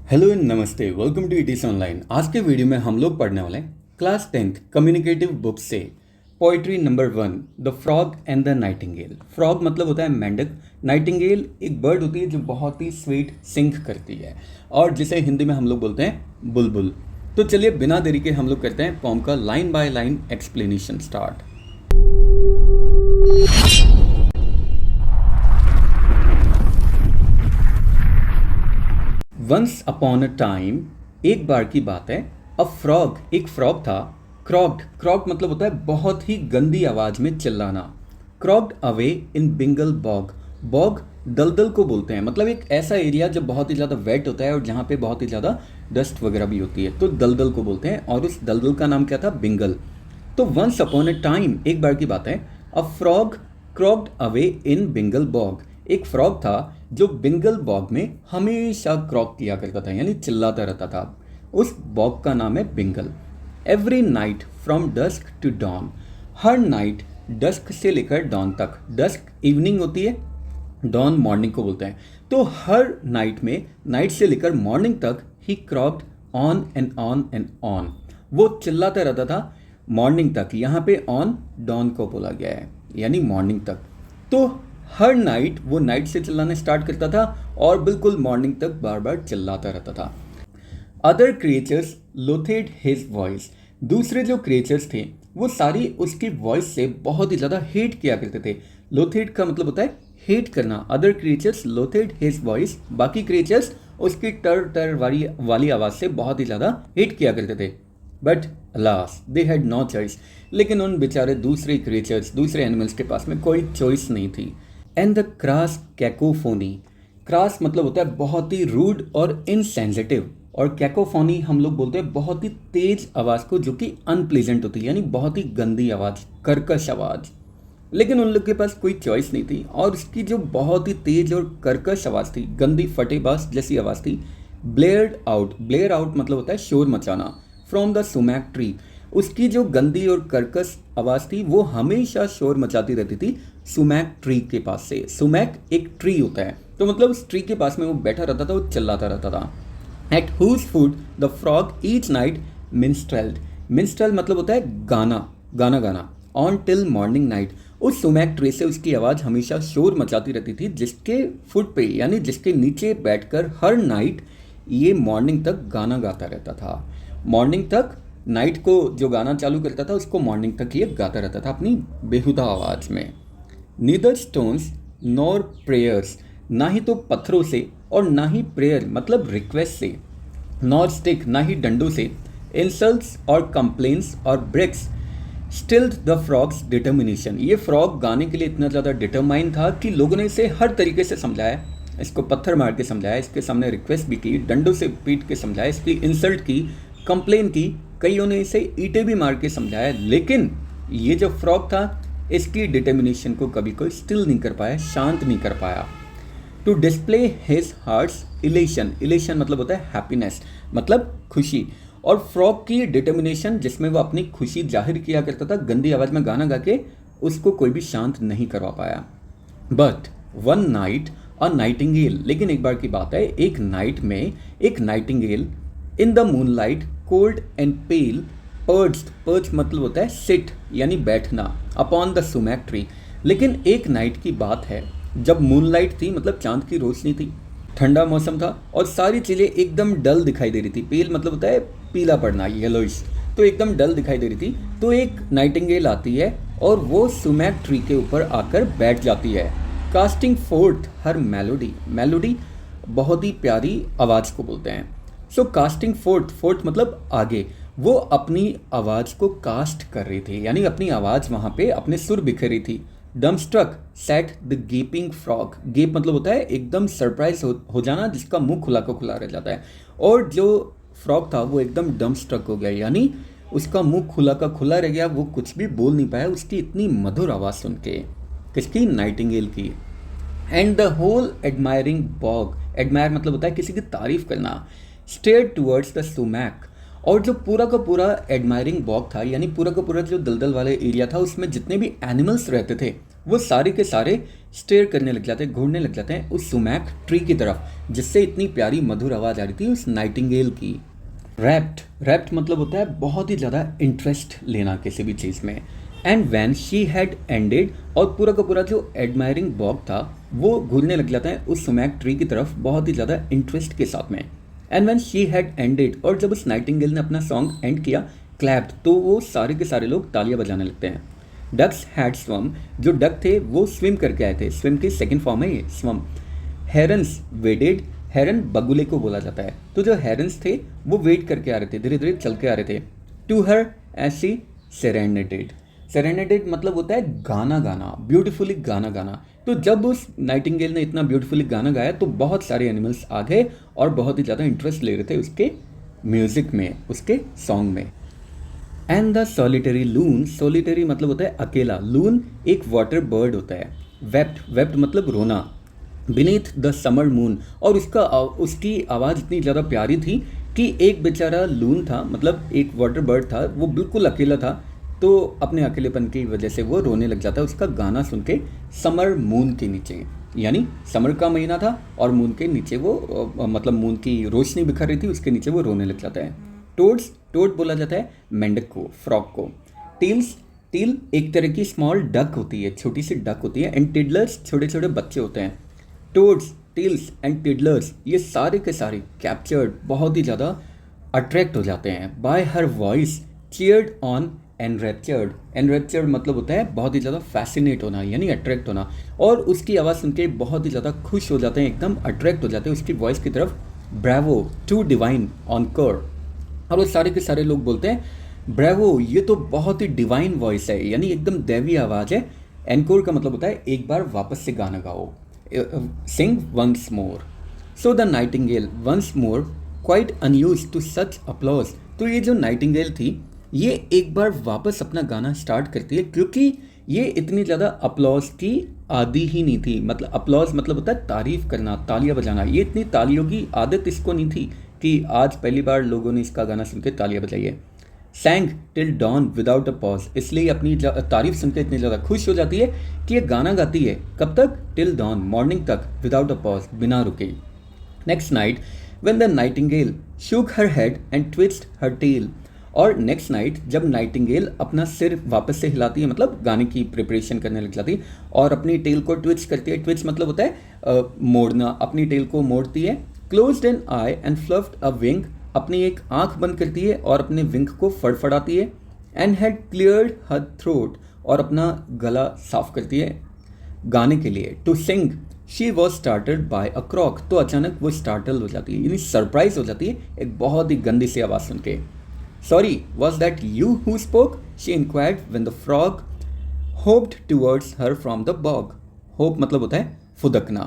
Hello and नमस्ते, welcome to इटीस online. आज के वीडियो में हम लोग पढ़ने वाले हैं क्लास 10th कम्युनिकेटिव बुक से poetry number 1, the frog and the Nightingale. Frog मतलब होता है मेंढक, नाइटिंगेल एक बर्ड होती है जो बहुत ही स्वीट सिंग करती है और जिसे हिंदी में हम लोग बोलते हैं बुलबुल। तो चलिए बिना देरी के हम लोग करते हैं पोम का line by line explanation start. Once upon a time, एक बार की बात है, अ फ्रॉग, एक फ्रॉग था। क्रॉक्ड, क्रॉक्ड मतलब होता है बहुत ही गंदी आवाज में चिल्लाना। क्रॉक्ड away in Bingle bog, bog दलदल को बोलते हैं, मतलब एक ऐसा एरिया जो बहुत ही ज़्यादा वेट होता है और जहाँ पे बहुत ही ज़्यादा डस्ट वगैरह भी होती है, तो दलदल को बोलते हैं और उस दलदल का नाम क्या था? बिंगल। तो वंस अपॉन अ टाइम, एक बार की बात है, a frog croaked away in Bingle bog, एक फ्रॉग था जो बिंगल बॉग में हमेशा क्रॉक किया करता था, यानी चिल्लाता रहता था। उस बॉग का नाम है Bingle. Every night from dusk to dawn, हर नाइट डस्क से लेकर डॉन तक, डस्क इवनिंग होती है, डॉन मॉर्निंग को बोलते हैं, तो हर नाइट में, नाइट से लेकर मॉर्निंग तक ही croaked on and on and on, वो चिल्लाता रहता था मॉर्निंग तक। यहाँ पे ऑन डॉन को बोला गया है, यानी मॉर्निंग तक। तो हर नाइट वो नाइट से चिल्लाने स्टार्ट करता था और बिल्कुल मॉर्निंग तक बार बार चिल्लाता रहता था। अदर क्रिएचर्स लोथेड हिज वॉइस, दूसरे जो क्रिएचर्स थे वो सारी उसकी वॉइस से बहुत ही ज़्यादा हेट किया करते थे। लोथेड का मतलब होता है हेट करना। अदर क्रिएचर्स लोथेड हिज वॉइस, बाकी क्रिएचर्स उसकी टर टर वाली आवाज़ से बहुत ही ज़्यादा हेट किया करते थे। But alas they had no choice, लेकिन उन बेचारे दूसरे क्रिएचर्स, दूसरे एनिमल्स के पास में कोई चॉइस नहीं थी। And the cross cacophony, cross मतलब होता है बहुत ही रूड और इनसेंसिटिव, और कैकोफोनी हम लोग बोलते हैं बहुत ही तेज आवाज़ को जो कि अनप्लीजेंट होती है, यानी बहुत ही गंदी आवाज़, कर्कश आवाज़। लेकिन उन लोग के पास कोई चॉइस नहीं थी और उसकी जो बहुत ही तेज और कर्कश आवाज़ थी, गंदी फटेबाज जैसी आवाज़ थी, ब्लेयर्ड आउट, ब्लेयर आउट मतलब होता है शोर मचाना, फ्रॉम द सुमैक ट्री, उसकी जो गंदी और कर्कश आवाज़ थी वो हमेशा शोर मचाती रहती थी सुमैक ट्री के पास से। सुमैक एक ट्री होता है, तो मतलब उस ट्री के पास में वो बैठा रहता था, वो चिल्लाता रहता था। At whose foot the frog each night minstrelled, minstrel मतलब होता है गाना, गाना गाना, ऑन टिल मॉर्निंग नाइट, उस सुमैक ट्री से उसकी आवाज़ हमेशा शोर मचाती रहती थी, जिसके फुट पे यानी जिसके नीचे बैठकर हर नाइट ये मॉर्निंग तक गाना गाता रहता था। मॉर्निंग तक, नाइट को जो गाना चालू करता था उसको मॉर्निंग तक ये गाता रहता था अपनी बेहुदा आवाज़ में। नीदर स्टोन्स नॉर प्रेयर्स, ना ही तो पत्थरों से और ना ही प्रेयर मतलब रिक्वेस्ट से, नॉर स्टिक ना ही डंडों से, इंसल्ट्स और कंप्लेंट्स और bricks stilled the frog's determination, ये फ्रॉग गाने के लिए इतना ज़्यादा डिटरमाइन था कि लोगों ने इसे हर तरीके से समझाया, इसको पत्थर मार के समझाया, इसके सामने रिक्वेस्ट भी की, डंडों से पीट के समझाया, इसकी इंसल्ट की, कंप्लेन की, कईयों ने इसे ईंटें भी मार के समझाया, लेकिन ये जो फ्रॉग था इसकी डिटर्मिनेशन को कभी कोई स्टिल नहीं कर पाया, शांत नहीं कर पाया। To display his heart's elation, elation मतलब होता है हैप्पीनेस, मतलब खुशी, और फ्रॉग की डिटर्मिनेशन जिसमें वो अपनी खुशी जाहिर किया करता था गंदी आवाज़ में गाना गा के, उसको कोई भी शांत नहीं करवा पाया। But one night a Nightingale, लेकिन एक बार की बात है, एक नाइट में एक nightingale in the moonlight cold and pale perched, perch मतलब होता है सिट यानी बैठना, अपॉन द सुमैक ट्री, लेकिन एक नाइट की बात है जब मूनलाइट थी, मतलब चांद की रोशनी थी, ठंडा मौसम था और सारी चीज़ें एकदम डल दिखाई दे रही थी। पेल मतलब होता है पीला पड़ना, येलोइश, तो एकदम डल दिखाई दे रही थी। तो एक नाइटिंगेल आती है और वो सुमैक ट्री के ऊपर आकर बैठ जाती है, कास्टिंग फोर्थ हर मेलोडी, मेलोडी बहुत ही प्यारी आवाज़ को बोलते हैं। सो कास्टिंग फोर्थ, फोर्थ मतलब आगे, वो अपनी आवाज़ को कास्ट कर रही थी, यानी अपनी आवाज़ वहाँ पे अपने सुर बिखेर रही थी। Dumbstruck sat the gaping frog, gape मतलब होता है एकदम सरप्राइज हो जाना, जिसका मुंह खुला का खुला रह जाता है, और जो फ्रॉग था वो एकदम डमस्ट्रक हो गया, यानी उसका मुंह खुला का खुला रह गया, वो कुछ भी बोल नहीं पाया उसकी इतनी मधुर आवाज़ सुन के। किसकी? नाइटिंगेल की। And the whole admiring bog, admire मतलब होता है किसी की तारीफ करना, स्टेयर टूवर्ड्स द सुमैक, और जो पूरा का पूरा एडमायरिंग बॉग था, यानी पूरा का पूरा जो दलदल वाले एरिया था, उसमें जितने भी एनिमल्स रहते थे वो सारे के सारे स्टेयर करने लग जाते हैं, घूरने लग जाते हैं उस सुमैक ट्री की तरफ जिससे इतनी प्यारी मधुर आवाज़ आ रही थी उस नाइटिंगेल की। रैप्ट मतलब होता है बहुत ही ज़्यादा इंटरेस्ट लेना किसी भी चीज़ में। And when she had ended, और पूरा का पूरा जो एडमायरिंग बॉग था वो घूरने लग जाता है उस सुमैक ट्री की तरफ बहुत ही ज़्यादा इंटरेस्ट के साथ में। And when she had ended, और जब उस नाइटिंगेल ने अपना सॉन्ग एंड किया, क्लैप्ड, तो वो सारे के सारे लोग तालियां बजाने लगते हैं। डक्स हैड स्वम, जो डक थे वो स्विम करके आए थे, स्विम की सेकंड फॉर्म है ये स्वम। हेरन्स वेडेड, हेरन बगुले को बोला जाता है, तो जो हेरन्स थे वो वेट करके आ रहे थे, धीरे धीरे चल के आ रहे थे। टू हर एज शी सेरेनेटेड, सेरेनेटेड मतलब होता है गाना गाना, ब्यूटीफुली गाना गाना। तो जब उस नाइटिंगेल ने इतना ब्यूटीफुली गाना गाया तो बहुत सारे एनिमल्स आ गए और बहुत ही ज़्यादा इंटरेस्ट ले रहे थे उसके म्यूज़िक में, उसके सॉन्ग में। And the solitary loon, solitary मतलब होता है अकेला, लून एक वाटर बर्ड होता है। वेप्ट मतलब रोना। बीनीथ द समर मून, और उसकी आवाज़ इतनी ज़्यादा प्यारी थी कि एक बेचारा लून था, मतलब एक वाटर बर्ड था, वो बिल्कुल अकेला था, तो अपने अकेलेपन की वजह से वो रोने लग जाता है उसका गाना सुन के समर मून के नीचे। यानी समर का महीना था और मून के नीचे वो मतलब मून की रोशनी बिखर रही थी, उसके नीचे वो रोने लग जाता है। टोड बोला जाता है मेंढक को, फ्रॉग को। टील एक तरह की स्मॉल डक होती है, छोटी सी डक होती है। एंड टिडलर्स छोटे छोटे बच्चे होते हैं। टोड्स, टिल्स एंड टिडलर्स ये सारे के सारे कैप्चर्ड, बहुत ही ज़्यादा अट्रैक्ट हो जाते हैं by her voice, cheered on, enraptured मतलब होता है बहुत ही ज़्यादा फैसिनेट होना, यानी अट्रैक्ट होना, और उसकी आवाज़ सुन के बहुत ही ज़्यादा खुश हो जाते हैं, एकदम अट्रैक्ट हो जाते हैं उसकी वॉइस की तरफ। ब्रावो टू डिवाइन ऑनकोर, और वो सारे के सारे लोग बोलते हैं ब्रावो, ये तो बहुत ही डिवाइन वॉइस है, यानी एकदम दैवी आवाज़ है। एनकोर का मतलब होता है एक बार वापस से गाना गाओ, sing once more. So the nightingale once more quite unused to such applause, तो ये जो नाइटिंगेल थी ये एक बार वापस अपना गाना स्टार्ट करती है, क्योंकि ये इतनी ज़्यादा अपलॉज की आदी ही नहीं थी। मतलब अपलॉज मतलब होता है तारीफ़ करना, तालियां बजाना, ये इतनी तालियों की आदत इसको नहीं थी कि आज पहली बार लोगों ने इसका गाना सुन के तालियां बजाई है। Sang till dawn without a pause, इसलिए अपनी तारीफ सुनकर इतनी ज़्यादा खुश हो जाती है कि ये गाना गाती है कब तक, टिल डॉन, मॉर्निंग तक, विदाउट अ पॉज, बिना रुके। Next night when the nightingale shook her head and twisted her tail, और नेक्स्ट नाइट जब नाइटिंगेल अपना सिर वापस से हिलाती है, मतलब गाने की प्रिपरेशन करने लग जाती है, और अपनी टेल को ट्विस्ट करती है, ट्विस्ट मतलब होता है मोड़ना, अपनी टेल को मोड़ती है। Closed an eye and fluffed a wing, अपनी एक आंख बंद करती है और अपने विंग को फड़फड़ाती है। And had cleared her throat, और अपना गला साफ करती है गाने के लिए। To sing she was startled by a croak, तो अचानक वो स्टार्टल हो जाती है, यानी सरप्राइज हो जाती है एक बहुत ही गंदी सी आवाज़ सुन के। Sorry, was that you who spoke, she inquired when the frog hopped towards her from the bog. Hop मतलब होता है फुदकना।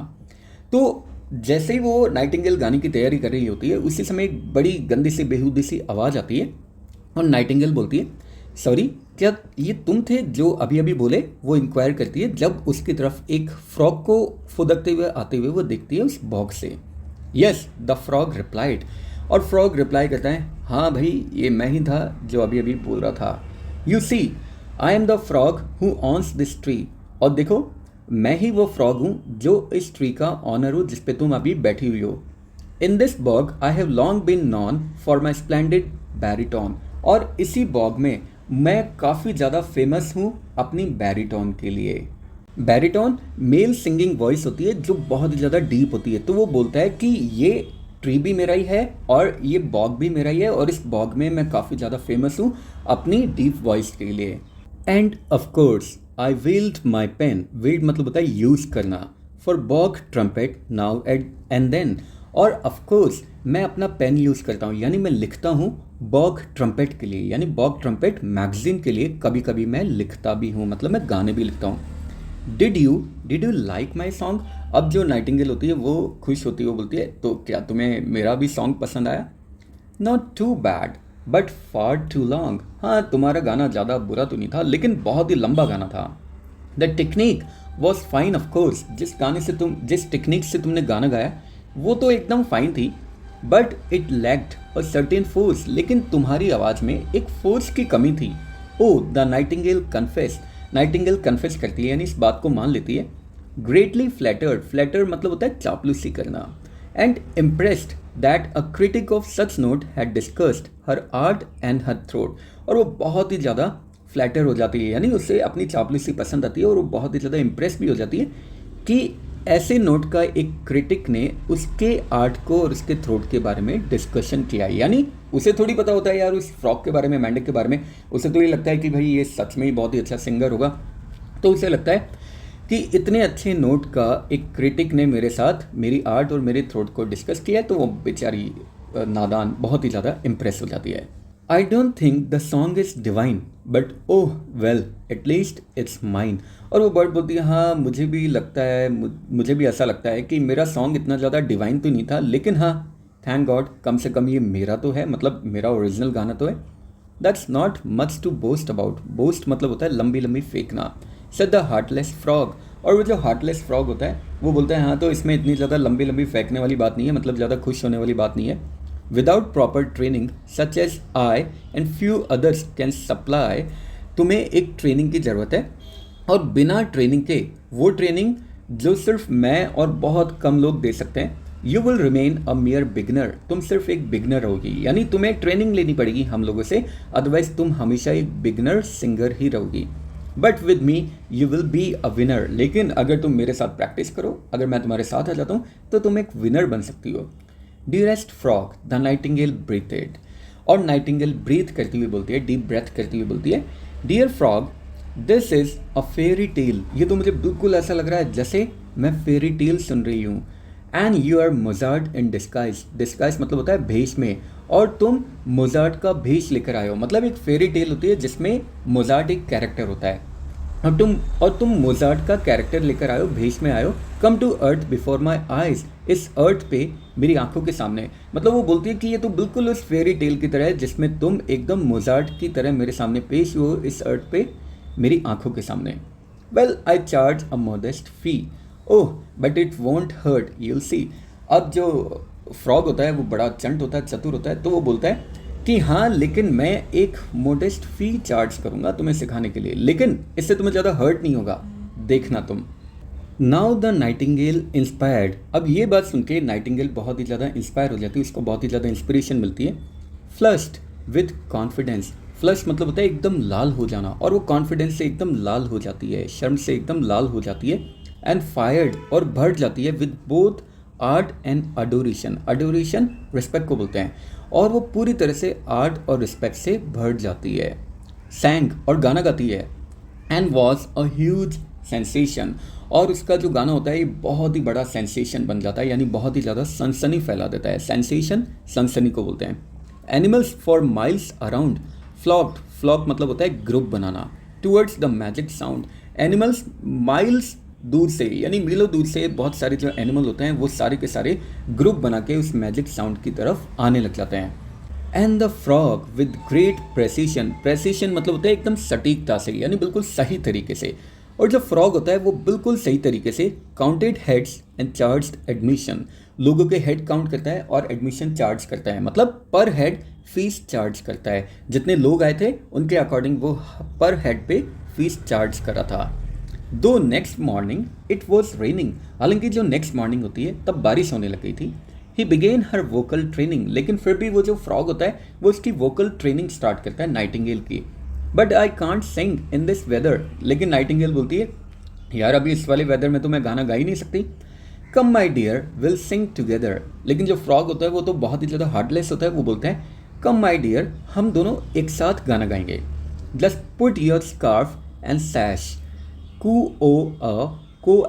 तो जैसे ही वो नाइटिंगेल गाने की तैयारी कर रही होती है, उसी समय एक बड़ी गंदी सी बेहूदी सी आवाज़ आती है और नाइटिंगेल बोलती है, सॉरी, क्या ये तुम थे जो अभी अभी बोले? वो इंक्वायर करती है जब उसकी तरफ एक फ्रॉग को फुदकते हुए आते हुए वो देखती है उस बॉग से। यस, द फ्रॉग रिप्लाइड, और फ्रॉग रिप्लाई करता है, हाँ भाई, ये मैं ही था जो अभी अभी बोल रहा था। You see, I am the frog who owns this tree, और देखो, मैं ही वो फ्रॉग हूँ जो इस ट्री का ऑनर हूँ जिस पे तुम अभी बैठी हुई हो। In this bog I have long been known for my splendid baritone, और इसी बॉग में मैं काफ़ी ज़्यादा फेमस हूँ अपनी बैरिटोन के लिए। बैरिटोन मेल सिंगिंग वॉइस होती है जो बहुत ही ज़्यादा डीप होती है, तो वो बोलता है कि ये ट्री भी मेरा ही है और ये बॉग भी मेरा ही है, और इस बॉग में मैं काफ़ी ज़्यादा फेमस हूँ अपनी डीप वॉइस के लिए। And of course I wield my pen, wield मतलब होता है यूज़ करना, for bog trumpet now and then, और ऑफ कोर्स मैं अपना पेन यूज़ करता हूँ, यानी मैं लिखता हूँ बॉग ट्रम्पेट के लिए, यानी बॉग ट्रम्पेट मैगजीन के लिए कभी कभी मैं लिखता भी हूँ, मतलब मैं गाने भी लिखता हूँ। Did you like my song, अब जो नाइटिंगेल होती है वो खुश होती है, वो बोलती है, तो क्या तुम्हें मेरा भी सॉन्ग पसंद आया? Not too bad but far too long, हाँ तुम्हारा गाना ज़्यादा बुरा तो नहीं था लेकिन बहुत ही लंबा गाना था। The technique was fine of course, जिस टेक्निक से तुमने गाना गाया वो तो एकदम फाइन थी, but it lacked a certain force, लेकिन तुम्हारी आवाज़ में एक फोर्स की कमी थी। Oh the nightingale confessed, nightingale confess करती है यानी इस बात को मान लेती है। ग्रेटली फ्लैटर्ड, फ्लैटर मतलब होता है चापलूसी करना। And impressed that a critic of such note had discussed her art and her throat, और वो बहुत ही ज़्यादा फ्लैटर हो जाती है यानी उसे अपनी चापलूसी पसंद आती है और वो बहुत ही ज़्यादा इम्प्रेस भी हो जाती है कि ऐसे नोट का एक क्रिटिक ने उसके आर्ट को और उसके थ्रोट के बारे में डिस्कशन किया है। यानी उसे थोड़ी पता होता है यार उस फ्रॉक के बारे में, मैंडिक के बारे में, उसे तो ये लगता है कि भाई ये सच में ही बहुत ही अच्छा सिंगर होगा। तो उसे लगता है कि इतने अच्छे नोट का एक क्रिटिक ने मेरे साथ मेरी आर्ट और मेरे थ्रोट को डिस्कस किया है, तो वो बेचारी नादान बहुत ही ज़्यादा इम्प्रेस हो जाती है। I don't think the song is divine but oh well at least it's mine. और वो बर्ड बोलती है हाँ मुझे भी लगता है, मुझे भी ऐसा लगता है कि मेरा सॉन्ग इतना ज़्यादा डिवाइन तो नहीं था, लेकिन हाँ थैंक गॉड कम से कम ये मेरा तो है, मतलब मेरा ओरिजिनल गाना तो है। That's not much to boast about, boast मतलब होता है लंबी लंबी फेंकना। सेड द हार्टलेस फ्रॉग, और वो जो हार्टलेस फ्रॉग होता है वो बोलता है हाँ तो इसमें इतनी ज़्यादा लंबी लंबी फेंकने वाली बात नहीं है, मतलब ज़्यादा खुश होने वाली बात नहीं है। Without proper training such as I and few others can supply, तुम्हें एक ट्रेनिंग की ज़रूरत है और बिना ट्रेनिंग के, वो ट्रेनिंग जो सिर्फ मैं और बहुत कम लोग दे सकते हैं, you will remain a मियर beginner, तुम सिर्फ एक बिगनर होगी, यानी तुम्हें ट्रेनिंग लेनी पड़ेगी हम लोगों से, अदरवाइज तुम हमेशा एक बिगनर सिंगर ही रहोगी। But with me you will be a winner, लेकिन अगर तुम मेरे साथ प्रैक्टिस करो, अगर मैं तुम्हारे साथ आ जाता हूँ तो तुम एक विनर बन सकती हो। डियरेस्ट फ्रॉग द नाइटिंगेल ब्रीथेड, और नाइटिंगेल ब्रीथ करती हुई बोलती है, डीप ब्रेथ करती हुई बोलती है, dear frog this is a fairy tale, ये तो मुझे बिल्कुल ऐसा लग रहा है जैसे मैं फेरी टेल सुन रही हूँ। And you are Mozart in disguise, disguise मतलब होता है भेष में, और तुम मोजार्ट का भेष लेकर आए हो, मतलब एक फेरी टेल होती है जिसमें मोजार्ट एक कैरेक्टर होता है और तुम मोजार्ट का कैरेक्टर लेकर आए हो, भेष में आए हो। Come to earth before my eyes, इस अर्थ पे मेरी आंखों के सामने, मतलब वो बोलती है कि ये तो बिल्कुल उस फेरी टेल की तरह है जिसमें तुम एकदम मोजार्ट की तरह मेरे सामने पेश हो इस अर्थ पे मेरी आंखों के सामने। Well I charge a modest fee, oh but it won't hurt you'll see. अब जो फ्रॉग होता है वो बड़ा चंट होता है, चतुर होता है, तो वो बोलता है कि हाँ लेकिन मैं एक मोडेस्ट फ़ी चार्ज करूँगा तुम्हें सिखाने के लिए, लेकिन इससे तुम्हें ज़्यादा हर्ट नहीं होगा, देखना तुम। नाउ द नाइटिंगेल इंस्पायर्ड, अब ये बात सुन के नाइटिंगेल बहुत ही ज़्यादा इंस्पायर हो जाती है, उसको बहुत ही ज़्यादा इंस्पिरेशन मिलती है। फ्लश्ड विद कॉन्फिडेंस, फ्लश मतलब होता है एकदम लाल हो जाना, और वो कॉन्फिडेंस से एकदम लाल हो जाती है, शर्म से एकदम लाल हो जाती है। एंड फायर्ड, और भर जाती है, with both art and Adoration, Adoration respect को बोलते हैं, और वो पूरी तरह से आर्ट और रिस्पेक्ट से भर जाती है। सैंग, और गाना गाती है। And was a huge sensation, और उसका जो गाना होता है ये बहुत ही बड़ा सेंसेशन बन जाता है, यानी बहुत ही ज़्यादा सनसनी फैला देता है। सेंसेशन सनसनी को बोलते हैं। Animals for miles around flocked, flock मतलब होता है ग्रुप बनाना, towards the magic sound, animals miles दूर से, यानी मीलों दूर से बहुत सारे जो एनिमल होते हैं वो सारे के सारे ग्रुप बना के उस मैजिक साउंड की तरफ आने लग जाते हैं। And the frog with great precision, precision मतलब होता है एकदम सटीकता से, यानी बिल्कुल सही तरीके से, और जो फ्रॉग होता है वो बिल्कुल सही तरीके से counted heads and charged admission, लोगों के हेड काउंट करता है और एडमिशन चार्ज करता है, मतलब पर हेड फीस चार्ज करता है, जितने लोग आए थे उनके अकॉर्डिंग वो पर हेड पे फीस चार्ज कर रहा था। दो next morning it was raining, हालांकि जो नेक्स्ट मॉर्निंग होती है तब बारिश होने लग गई थी। ही बिगेन हर वोकल ट्रेनिंग, लेकिन फिर भी वो जो फ्रॉग होता है वो उसकी वोकल ट्रेनिंग स्टार्ट करता है नाइटिंगेल की। But I can't sing in this weather, लेकिन नाइटिंगेल बोलती है यार अभी इस वाले वेदर में तो मैं गाना गा ही नहीं सकती। Come my dear we'll sing together, लेकिन जो फ्रॉग होता है वो तो बहुत ही ज़्यादा हार्टलेस होता है, वो बोलता है कम माई डियर हम दोनों एक साथ गाना गाएंगे। Just put your scarf and sash, कू ओ अ को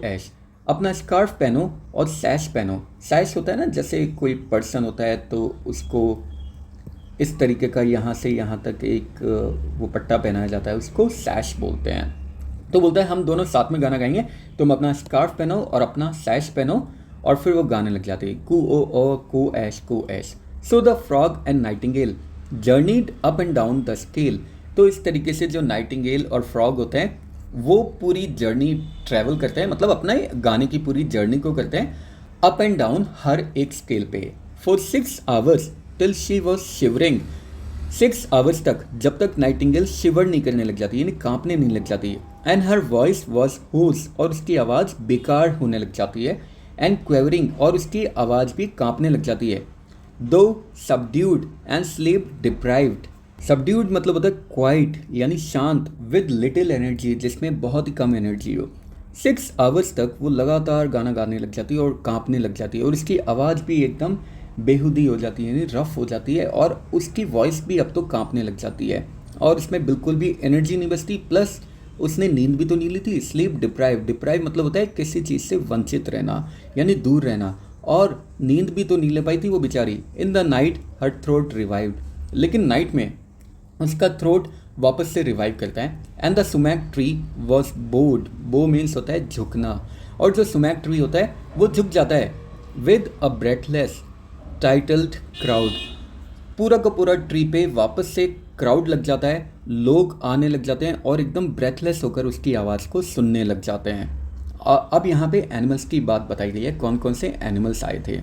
ऐश, अपना स्कार्फ पहनो और सैश पहनो। सैश होता है ना, जैसे कोई पर्सन होता है तो उसको इस तरीके का यहाँ से यहाँ तक एक वो पट्टा पहनाया जाता है, उसको सैश बोलते हैं। तो बोलता है हम दोनों साथ में गाना गाएंगे, तुम अपना स्कार्फ पहनो और अपना सैश पहनो, और फिर वो गाने लग जाते हैं कू ओ अ को ऐश। So the frog and nightingale journeyed up and down the scale, तो इस तरीके से जो नाइटिंगेल और फ्रॉग होते हैं वो पूरी जर्नी ट्रैवल करते हैं, मतलब अपना गाने की पूरी जर्नी को करते हैं अप एंड डाउन हर एक स्केल पे। For 6 hours till she was shivering, 6 hours तक, जब तक नाइटिंगेल शिवर नहीं करने लग जाती, यानी कांपने नहीं लग जाती है। And her voice was hoarse, और उसकी आवाज़ बेकार होने लग जाती है। एंड क्वेवरिंग, और उसकी आवाज़ भी कांपने लग जाती है। दो subdued and sleep deprived. Subdued मतलब होता है क्वाइट, यानी शांत, विद लिटिल एनर्जी, जिसमें बहुत ही कम एनर्जी हो। 6 आवर्स तक वो लगातार गाना गाने लग जाती है और कांपने लग जाती है, और उसकी आवाज़ भी एकदम बेहुदी हो जाती है, यानी रफ हो जाती है, और उसकी वॉइस भी अब तो कांपने लग जाती है, और उसमें बिल्कुल भी एनर्जी नहीं बचती। प्लस उसने नींद भी तो नहीं ली थी। स्लीप डिप्राइव, डिप्राइव मतलब होता है किसी चीज़ से वंचित रहना, यानी दूर रहना, और नींद भी तो नहीं ले पाई थी वो बेचारी। In the night her throat revived, लेकिन नाइट में उसका थ्रोट वापस से रिवाइव करता है। And the sumac tree was bored, बो मीन्स होता है झुकना, और जो सुमैक ट्री होता है वो झुक जाता है। With a breathless titled crowd, पूरा का पूरा ट्री पे वापस से क्राउड लग जाता है, लोग आने लग जाते हैं और एकदम ब्रेथलेस होकर उसकी आवाज़ को सुनने लग जाते हैं। अब यहाँ पे एनिमल्स की बात बताई गई है, कौन कौन से एनिमल्स आए थे।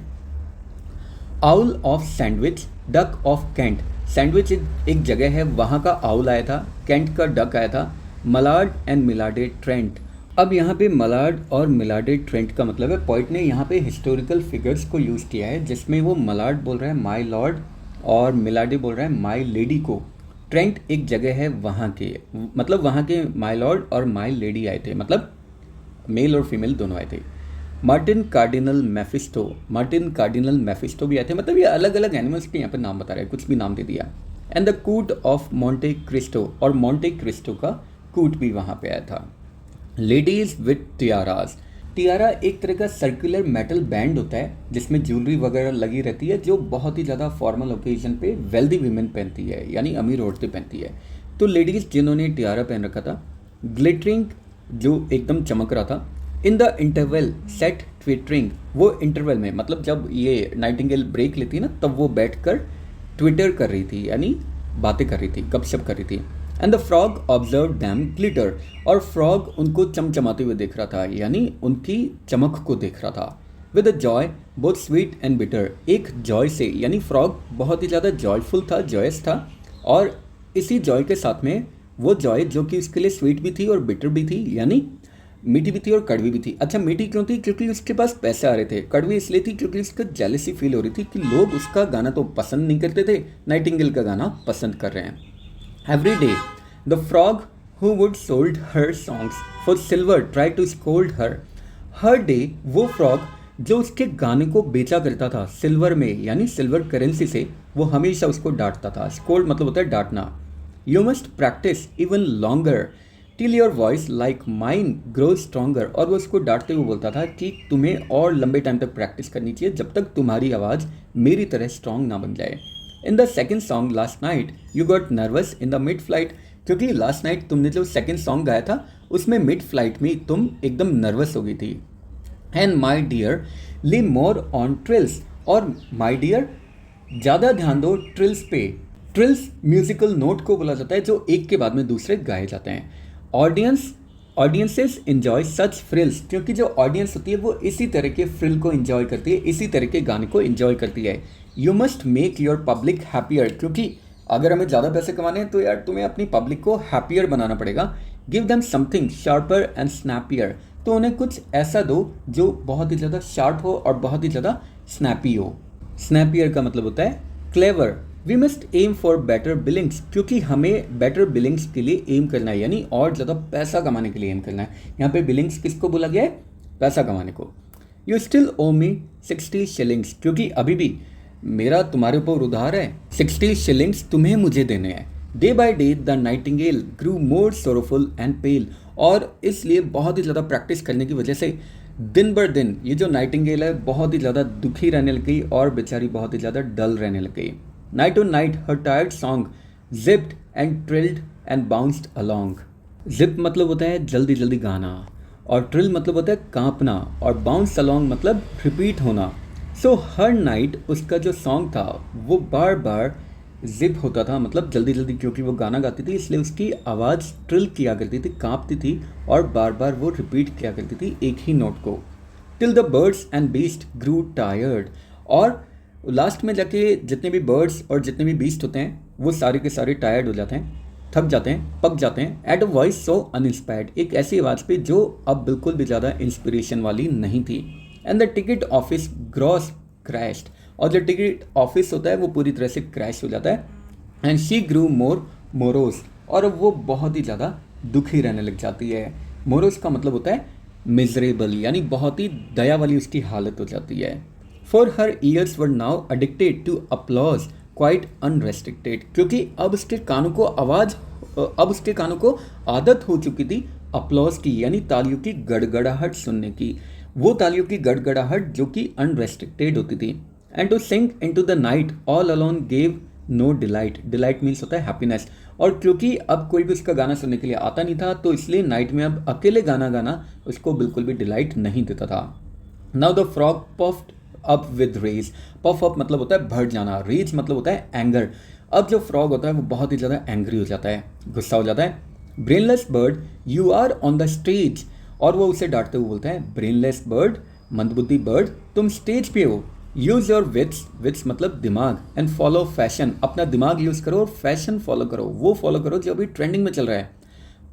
Owl of Sandwich, duck of Kent. Sandwich एक जगह है, वहाँ का आउल आया था, कैंट का डक आया था। Mallard and milady Trent. अब यहाँ पे मलाड और मिलाडे ट्रेंट का मतलब है, पॉइंट ने यहाँ पे हिस्टोरिकल फिगर्स को यूज़ किया है, जिसमें वो मलाड बोल रहा है माई लॉर्ड, और मिलाडे बोल रहा है माई लेडी को। ट्रेंट एक जगह है वहाँ के, मतलब वहाँ के माई लॉर्ड और माई लेडी आए थे, मतलब मेल और फीमेल दोनों आए थे। Martin cardinal Mephisto, Martin cardinal Mephisto भी आए थे। मतलब ये अलग अलग एनिमल्स के यहाँ पे नाम बता रहे हैं, कुछ भी नाम दे दिया। एंड द कूट ऑफ मॉन्टे क्रिस्टो, और मॉन्टे क्रिस्टो का कूट भी वहाँ पे आया था। Ladies with tiaras. टियारा एक तरह का सर्कुलर मेटल बैंड होता है जिसमें ज्वेलरी वगैरह लगी रहती है, जो बहुत ही ज़्यादा फॉर्मल ओकेजन पे वेल्दी वीमेन पहनती है, यानी अमीर औरतें पहनती है। तो लेडीज़ जिन्होंने टियारा पहन रखा था, ग्लिटरिंग जो एकदम चमक रहा था। In the interval set twittering, वो इंटरवल में मतलब जब ये नाइटिंगेल ब्रेक लेती है ना, तब वो बैठकर ट्विटर कर रही थी, यानी बातें कर रही थी, गपशप कर रही थी। And the frog observe them glitter, और फ्रॉग उनको चमचमाते हुए देख रहा था, यानी उनकी चमक को देख रहा था। With a joy both sweet and bitter, एक जॉय से, यानी फ्रॉग बहुत ही ज़्यादा जॉयफुल था, जॉयस था, और इसी जॉय के साथ में वो जॉय जो कि उसके लिए स्वीट भी थी और बिटर भी थी, यानी मीठी भी थी और कड़वी भी थी। अच्छा, मीठी क्यों थी? क्योंकि उसके पास पैसे आ रहे थे। कड़वी इसलिए थी क्योंकि उसका जेलसी फील हो रही थी कि लोग उसका गाना तो पसंद नहीं करते थे, नाइटिंगेल का गाना पसंद कर रहे हैं। Every day, the frog who would sold her songs for silver tried to scold her. Hर डे वो फ्रॉग जो उसके गाने को बेचा करता था सिल्वर में, यानी सिल्वर करेंसी से, वो हमेशा उसको डांटता था। स्कोल्ड मतलब होता है डांटना। You must practise even longer till your voice like mine grow stronger, और वो उसको डांटते हुए बोलता था कि तुम्हें और लंबे टाइम तक प्रैक्टिस करनी चाहिए जब तक तुम्हारी आवाज़ मेरी तरह स्ट्रॉन्ग ना बन जाए। In the second song last night you got nervous in the mid flight, क्योंकि लास्ट नाइट तुमने जो सेकेंड सॉन्ग गाया था उसमें मिड फ्लाइट में तुम एकदम नर्वस हो गई थी। And my dear lean more on trills, और माई डियर ज़्यादा ध्यान दो ट्रिल्स पे। ट्रिल्स म्यूजिकल नोट को बोला जाता है जो एक के बाद में दूसरे गाए जाते हैं। ऑडियंसेस इन्जॉय सच फ्रिल्स, क्योंकि जो ऑडियंस होती है वो इसी तरह के फ्रिल को इन्जॉय करती है, इसी तरह के गाने को इन्जॉय करती है। You must make your public happier, क्योंकि अगर हमें ज़्यादा पैसे कमाने हैं तो यार तुम्हें अपनी पब्लिक को हैप्पियर बनाना पड़ेगा। Give them something sharper and snappier, तो उन्हें कुछ ऐसा दो जो बहुत ही ज़्यादा शार्प हो और बहुत ही ज़्यादा स्नैपी हो। स्नैपियर का मतलब होता है clever. We must aim for better billings, क्योंकि हमें बेटर बिलिंग्स के लिए एम करना है, यानी और ज़्यादा पैसा कमाने के लिए एम करना है। यहाँ पे बिलिंग्स किसको बोला गया है? पैसा कमाने को। You still O me 60 shillings, क्योंकि अभी भी मेरा तुम्हारे ऊपर उधार है, 60 शिलिंग्स तुम्हें मुझे देने हैं। Day by day the nightingale grew more sorrowful and pale, और इसलिए बहुत ही ज़्यादा प्रैक्टिस करने की वजह से दिन बर दिन ये जो नाइटिंगेल है बहुत ही ज़्यादा दुखी रहने लग गई और बेचारी बहुत ही ज़्यादा डल रहने लग गई। Night on night her tired song zipped and trilled and bounced along. Zip मतलब होता है जल्दी जल्दी गाना, और ट्रिल मतलब होता है कांपना, और बाउंस अलॉन्ग मतलब रिपीट होना। सो हर नाइट उसका जो सॉन्ग था वो बार बार जिप होता था, मतलब जल्दी जल्दी, क्योंकि वो गाना गाती थी इसलिए उसकी आवाज़ ट्रिल किया करती थी, कांपती थी, और बार बार वो रिपीट किया करती थी एक ही नोट को। Till the birds and beast grew tired, और लास्ट में जाके जितने भी बर्ड्स और जितने भी बीस्ट होते हैं वो सारे के सारे टायर्ड हो जाते हैं, थक जाते हैं, पक जाते हैं। At a voice so uninspired, एक ऐसी आवाज़ पे जो अब बिल्कुल भी ज़्यादा इंस्पिरेशन वाली नहीं थी। And the ticket office gross crashed, और जो टिकट ऑफिस होता है वो पूरी तरह से क्रैश हो जाता है। And she Guru more morose, और अब वो बहुत ही ज़्यादा दुखी रहने लग जाती है। मोरोस का मतलब होता है मिजरेबल, यानी बहुत ही दया वाली उसकी हालत हो जाती है। For her ears were now addicted to applause quite unrestricted, क्योंकि अब उसके कानों को आदत हो चुकी थी अपलॉज की, यानी तालियों की गड़गड़ाहट सुनने की, वो तालियों की गड़गड़ाहट जो कि अनरेस्ट्रिक्टेड होती थी। And to sink into the night all alone gave no delight, delight means होता है हैप्पीनेस, और क्योंकि अब कोई भी उसका गाना सुनने के लिए आता नहीं था, तो इसलिए नाइट में अब अकेले गाना गाना उसको बिल्कुल भी डिलाइट नहीं देता था। Now the frog puffed up with rage, puff up मतलब होता है भर जाना, रेज मतलब होता है एंगर। अब जो फ्रॉग होता है वो बहुत ही ज़्यादा एंग्री हो जाता है, गुस्सा हो जाता है। Brainless bird you are on the stage, और वो उसे डांटते हुए बोलता है ब्रेनलेस बर्ड, मंदबुद्धि बर्ड, तुम स्टेज पे हो। यूज योर विट्स, विट्स मतलब दिमाग, एंड फॉलो फैशन, अपना दिमाग यूज करो और फैशन फॉलो करो, वो फॉलो करो जो अभी ट्रेंडिंग में चल रहा है।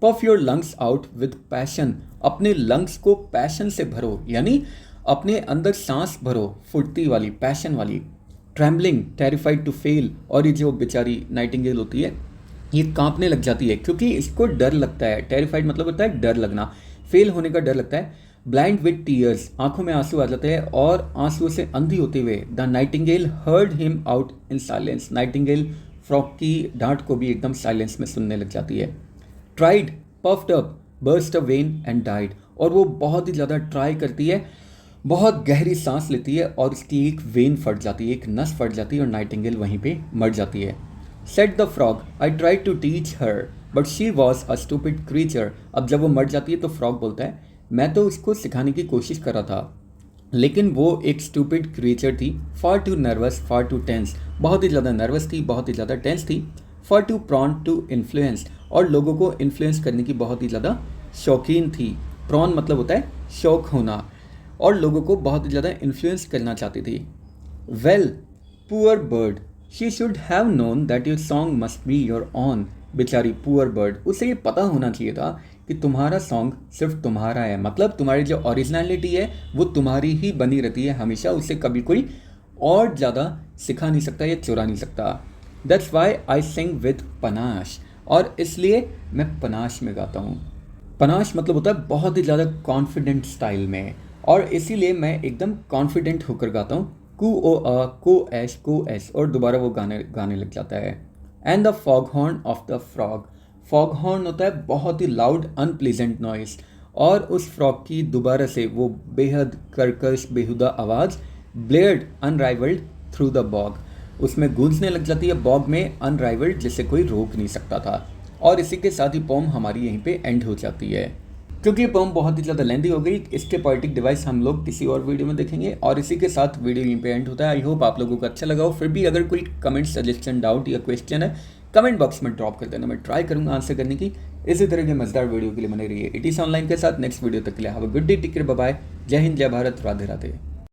Puff your lungs out with passion, अपने लंग्स को पैशन से भरो, यानी अपने अंदर सांस भरो, फुर्ती वाली, पैशन वाली। ट्रैम्बलिंग, टेरिफाइड टू फेल, और ये जो बेचारी नाइटिंगेल होती है ये कांपने लग जाती है क्योंकि इसको डर लगता है। टेरिफाइड मतलब होता है डर लगना, फेल होने का डर लगता है। ब्लाइंड विद टीयर्स, आंखों में आंसू आ जाते हैं और आंसुओं से अंधी होते हुए the Nightingale heard him out in silence, Nightingale frog की डांट को भी एकदम साइलेंस में सुनने लग जाती है। Tried, puffed up, burst a when and died, और वो बहुत ही ज़्यादा ट्राई करती है, बहुत गहरी सांस लेती है और उसकी एक वेन फट जाती है, एक नस फट जाती है और नाइटिंगेल वहीं पे मर जाती है। Said the frog, I tried to teach her but she was a stupid creature, अब जब वो मर जाती है तो फ्रॉग बोलता है मैं तो उसको सिखाने की कोशिश कर रहा था लेकिन वो एक स्टूपिड क्रीचर थी, far too nervous, far too tense, बहुत ही ज़्यादा नर्वस थी, बहुत ही ज़्यादा टेंस थी। Far to prone to influence, और लोगों को इन्फ्लुएंस करने की बहुत ही ज़्यादा शौकीन थी। प्रॉन मतलब होता है शौक होना, और लोगों को बहुत ही ज़्यादा इन्फ्लुएंस करना चाहती थी। Well poor bird, she should have known that your song must be your on, बेचारी पुअर बर्ड, उसे ये पता होना चाहिए था कि तुम्हारा सॉन्ग सिर्फ तुम्हारा है, मतलब तुम्हारी जो ओरिजिनलिटी है वो तुम्हारी ही बनी रहती है हमेशा, उसे कभी कोई और ज़्यादा सिखा नहीं सकता या चुरा नहीं सकता। That's why I sing with panache, और इसलिए मैं पनाश में गाता हूँ। पनाश मतलब होता है बहुत ही ज़्यादा कॉन्फिडेंट स्टाइल में, और इसीलिए मैं एकदम कॉन्फिडेंट होकर गाता हूँ। कू ओ अ को एस, और दोबारा वो गाने लग जाता है। And the fog horn of the frog, fog horn होता है बहुत ही लाउड अनप्लीजेंट नॉइस, और उस फ्रॉग की दोबारा से वो बेहद कर्कश बेहुदा आवाज़ ब्लेयर्ड अनराइवल्ड थ्रू द बॉग, उसमें गूंजने लग जाती है बॉग में, अनराइवल्ड जिसे कोई रोक नहीं सकता था। और इसी के साथ ही पोम हमारी यहीं पे एंड हो जाती है। क्योंकि ये पोम बहुत ही ज़्यादा लेंदी हो गई, इसके पोएटिक डिवाइस हम लोग किसी और वीडियो में देखेंगे, और इसी के साथ वीडियो यहीं पे एंड होता है। आई होप आप लोगों को अच्छा लगा हो। फिर भी अगर कोई कमेंट, सजेशन, डाउट या क्वेश्चन है कमेंट बॉक्स में ड्रॉप कर देना, मैं ट्राई करूँगा आंसर करने की। इसी तरह के मजेदार वीडियो के लिए बने रहिए इटीसी ऑनलाइन के साथ। नेक्स्ट वीडियो तक के लिए have a good day, take care, bye bye, जय हिंद, जय भारत, राधे राधे।